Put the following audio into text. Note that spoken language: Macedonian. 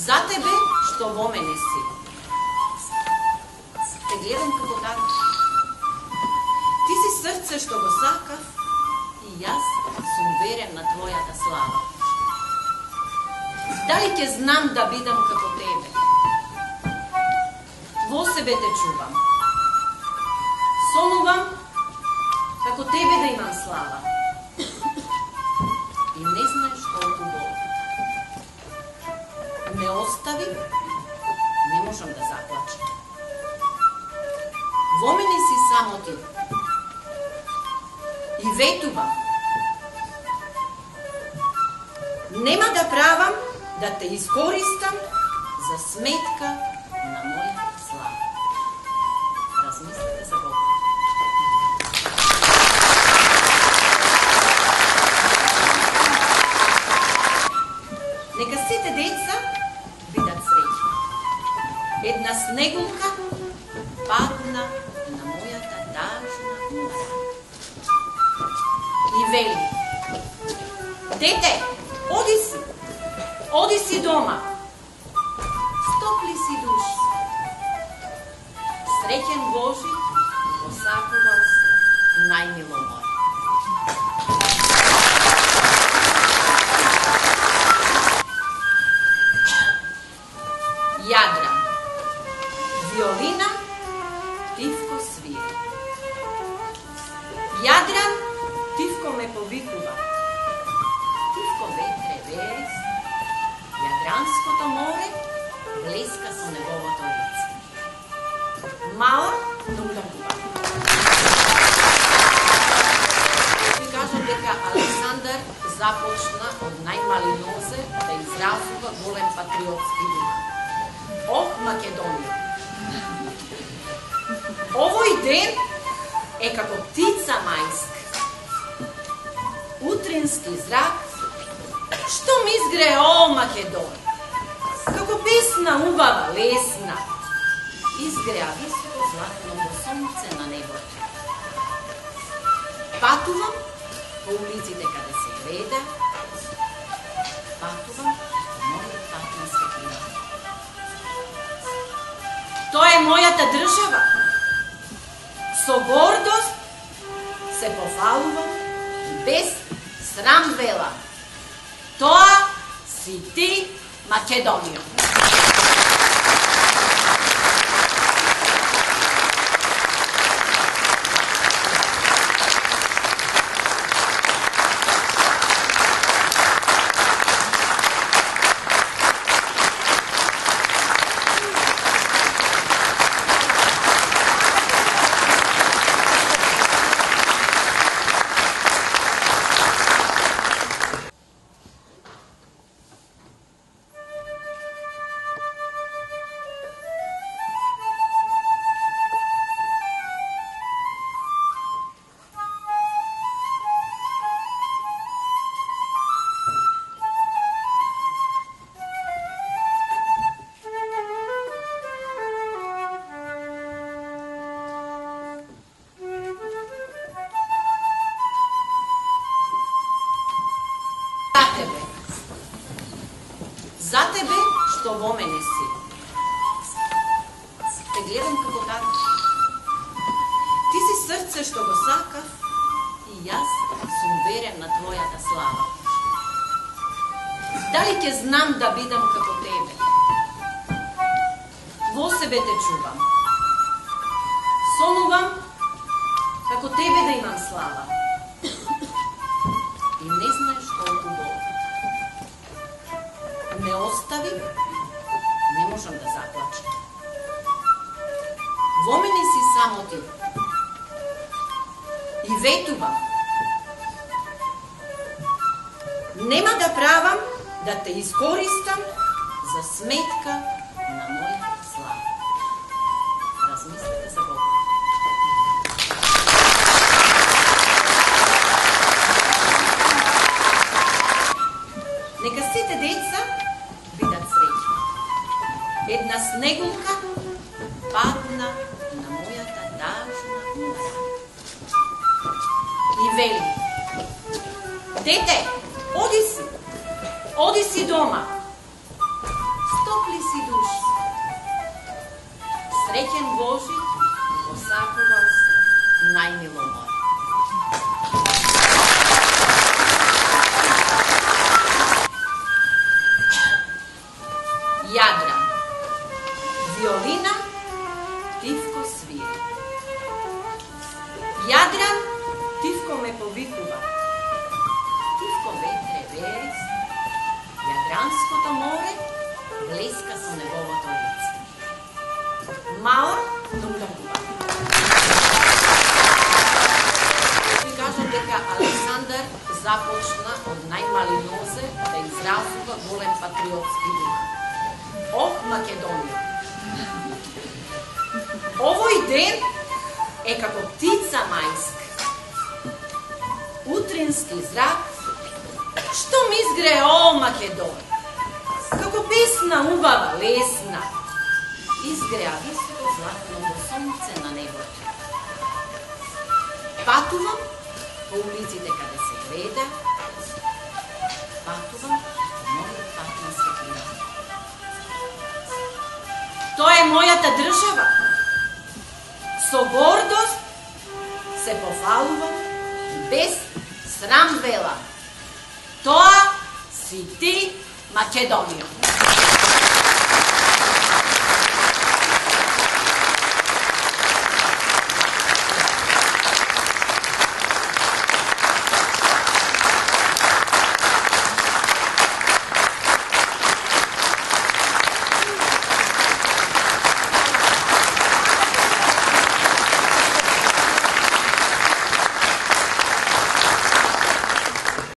za tebe što vo mene si. Te gledam kako tako. Ti si srce što go saka i jaz sam veren na tvojata slava. Da li te znam da bidam kako tebe? Vo sebe te čuvam. Sonuvam kako tebe da imam slava. I ne znaš koliko boli. Me ostavi, ne možem da zaplačem. Vo mene si samo ti. I vetuvam. Nema da pravam da te iskoristam za smetka na moja slava. Razmislite za Boga. Neka sите деца бидат среќни. Една снегулка падна на мојата тажна мора. И вели: дете, оди си дома. Стопли си душ. Среќен Божи, посакувам се најмило море. Јадран. Виолина, Тивко свири. Јадран, Тивко ме повикува. Тивко ветре верес, Јадранското море блеска со неговото лице. Мала, но убава. Ви кажам дека Александар започна од најмали нозе да изразува голем патриотски дух. Ох, Македонија! Овој ден е како птица мајска. Утрински зрак, што ми изгре, о, Македонија! Како песна убава, лесна. Изгреа високо златното сонце на небото. Патувам по улиците каде се гледа, патувам по мојот пат на светлина. Тоа е мојата држава. Со гордост се пофалувам и без срам велам. Тоа си ти, Македонија. За тебе што во мене си. Те гледам како така. Ти си срце што го сака и јас сум верен на твојата слава. Дали ќе знам да бидам како тебе? Во себе те чувам. Сонувам како тебе да имам слава. И не знаеш колку боли. Me ostavi, ne možem da zaplačem. Vo mene si samo ti. I vetuvam. Nema da pravam da te iskoristam za smetka na moja slava. Razmislite za Boga. Neka site деца бидат среќни. Една снегулка падна на мојата тажна мора. И вели: дете, оди си дома. topli si duši. Srećen Božić, osakova se najmilo more. Jadran. Violina, Tivko svira. Jadran, Tivko me povikuva. Tivko vetre veris, Jadransko to more, bliska su njegovo to lice. Mala, dum-dum-duva. Vi kažem дека Александар започна од најмали нозе да изразува голем патриотски дух. Ох, Македонија! Овој ден е како птица мајска. Утрински зрак, што ми изгрее, о, Македонија! Како песна убава, лесна, изгреа високо златно сонце на небото. Патувам по улиците каде се гледа, патувам по мојот пат на светлина. Тоа е мојата држава. Со гордост се пофалувам и без срам велам. Тоа си ти, Македонија.